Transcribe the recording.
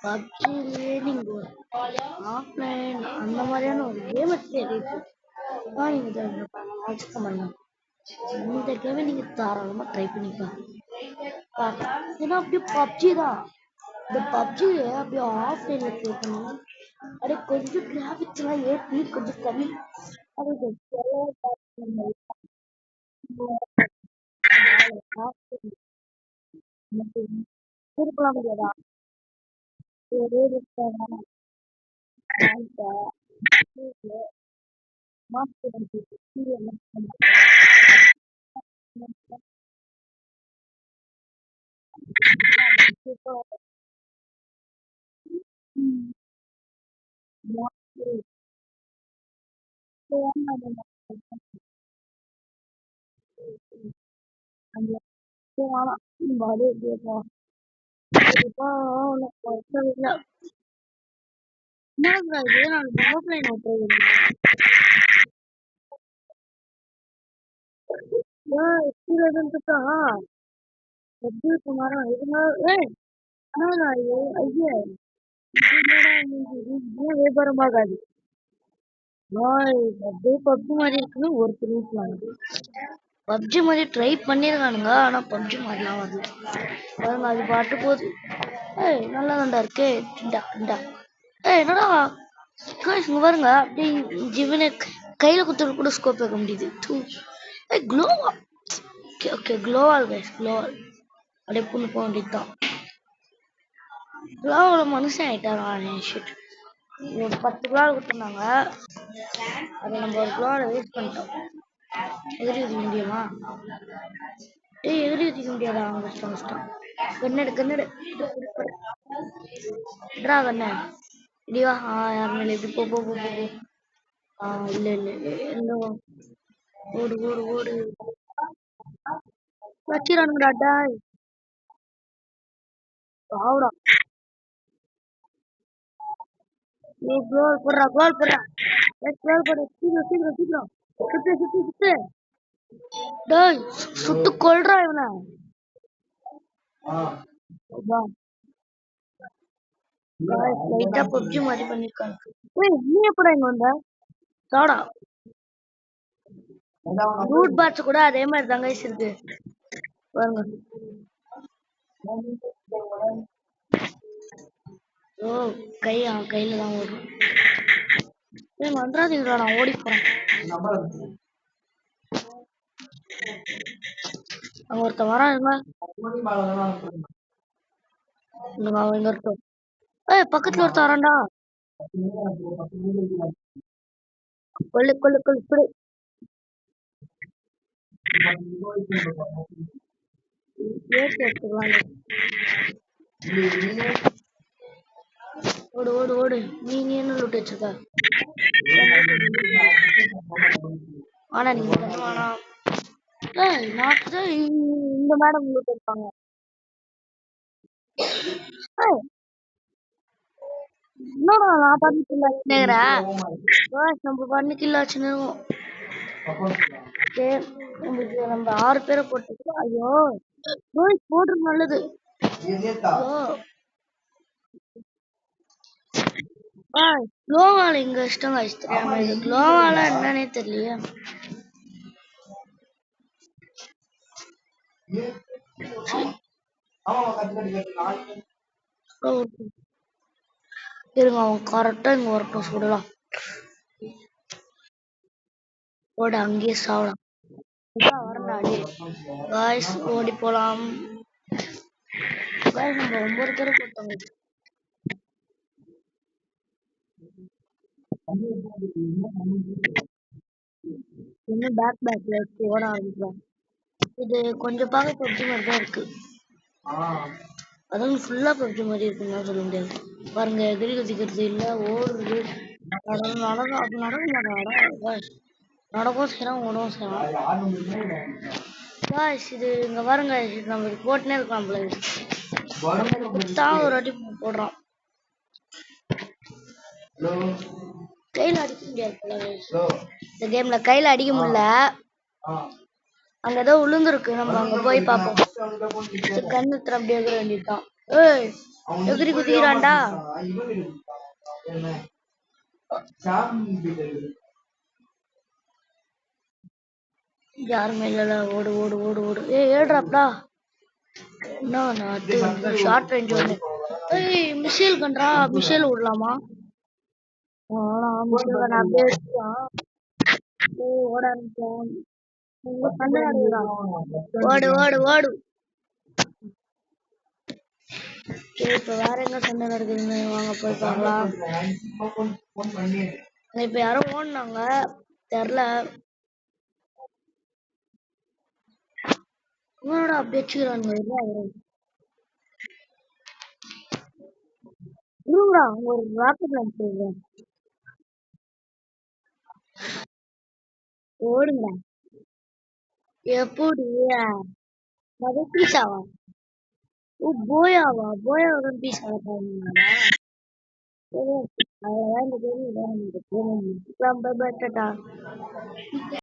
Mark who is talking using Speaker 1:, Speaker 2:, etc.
Speaker 1: பப்ஜிலே நீங்க ஆஃப்லைன் அந்த மாதிரியான ஒரு கேமை தேடிட்டு நீங்க வாட்ச் பண்ணலாம். இந்த கேமை நீங்க தாராளமா ட்ரை பண்ணிக்கலாம். ஏன்னா அப்படியே பப்ஜி தான். இந்த பப்ஜியை அப்படியே ஆஃப்லைன்ல ப்ளே பண்ணி அப்படியே கொஞ்சம் கிராஃபிக்ஸ் எல்லாம் ஏற்றி கொஞ்சம் கம்மி அது இருக்கலாம் முடியாதா? ஒரே வியாபாரமாகாது. பப்ஜி மாதிரி இருக்குன்னு ஒருத்தர் பப்ஜி மாதிரி ட்ரை பண்ணிருக்கானுங்க. ஆனா பப்ஜி மாதிரிலாம் வரல. பாருங்க அது பாட்டு போகுது. நல்லா தான்டா இருக்கே. என்னடா இங்க பாருங்க அப்படியே ஜிவனே கையில குத்துறது கூட ஸ்கோப் வைக்க முடியுது. க்ளோவா ஓகே க்ளோவால் கைஸ் க்ளோவால் அப்படியே புண்ணு போக வேண்டியதுதான். க்ளோவால் மனுஷன் ஆயிட்டாரா ஷிட். ஒரு 10 க்ளோவால் கொடுத்துருந்தாங்க. அதை நம்ம ஒரு க்ளோவால் வேஸ்ட் பண்ணிட்டோம். எதிரி ஊதிக்க முடியுமா? எதிரி ஊதிக்க முடியாதா? அவங்க கஷ்டம். கண்ணெடு ட்ரா கண்ண இடிவா. யாருமே எப்படி போ. இல்ல என்ன ஓடு வச்சிரானுங்கடா டாய். ஆவுடா கோல் போடுறா. சீக்கிரம் சுத்து டாய். சுட்டு கொல்றா இவனை. லைட்டா பப்ஜி மாதிரி பண்ணிருக்காங்க. நீ எப்படா இங்க வந்த? சாடா ரூட் பாட்ஸ் கூட அதே மாதிரி தாங்க இருக்கு பாருங்க. ஓ கையில தான் ஓடும். வந்துடாதீங்களா, நான் ஓடி போறேன். அங்க ஒருத்தன் வரான். அவன் இங்க இருக்கட்டும். பக்கத்துல ஒருத்தன் வரான்டா. கொல்லு ஓடு. நீ என்ன லூட் வச்சிருக்க? ஆனா நீங்க வேணாம். இந்த மேடம் லூட் இருப்பாங்க. என்னடா நான் பண்ணி கில்லாச்சுனேங்கிறேன். நம்ம பண்ணி கில்லாச்சுன்னு நம்ம 6 பேரை போட்டு. ஐயோ போடுறது நல்லது. க்ளோவால் இங்க இஷ்டம் தெரியாம இது க்ளோவால என்னன்னே தெரியலையே. இருங்க அவன் கரெக்டா இங்க வரட்டும். சுடலாம் ஓட அங்கேயே சாவலாம். காய்ஸ் ஓடி போலாம். நம்ம 9 பேரை போட்டோம். இன்னும் பேக்ல வச்சு ஓட ஆரம்பிக்கலாம். இது கொஞ்சம் பார்க்க பப்ஜி மாதிரி தான் இருக்கு. அதாவது ஃபுல்லா பப்ஜி மாதிரி இருக்குன்னு சொல்ல முடியாது. பாருங்க எதிரி குதிக்கிறது இல்ல, ஓடுறது நடக்கும் செய்யலாம், ஓடவும் செய்யலாம். இது இங்க பாருங்க, நம்ம போட்டுனே இருக்கலாம் போல. ஒரு வாட்டி போடுறான். கையில அடிக்க முடியாது. இந்த கேம்ல கையில அடிக்க முடியல. அங்க ஏதோ உளுந்து இருக்கு. நம்ம அங்க போய் பார்ப்போம். கண்ணு அப்படியே வேண்டியதுதான். எகிரி குதிக்கிறான்டா. யாருமே இல்ல. ஓடு ஓடு ஓடு ஓடு. ஏடுறாப்டா. என்ன அது ஷார்ட் ரேஞ்ச் ஒன்று. மிசைல் கன்றா. மிசைல் விடலாமா? மிசைல் கன் அப்படியே வச்சுக்கலாம். ஓட ஆரம்பிச்சோம். சண்டை நடக்குதா? ஓடு ஓடு ஓடு. இப்ப வேற எங்க சண்டை நடக்குதுன்னு வாங்க போய் பார்க்கலாம். இப்ப யாரும் ஓடினாங்க தெரியல. இவனோட அப்படி வச்சுக்கிறானுங்க. இருங்கடா ஒரு ராக்கெட் லான்ச் பண்ணுறேன். ஓடுங்க. எப்படி அது பீஸாவா? ஓ போயாவா? போயாவுடன் பீஸா பண்ணுங்களா? அவ்வளோதான் இந்த கேள்வி. Bye bye Tata.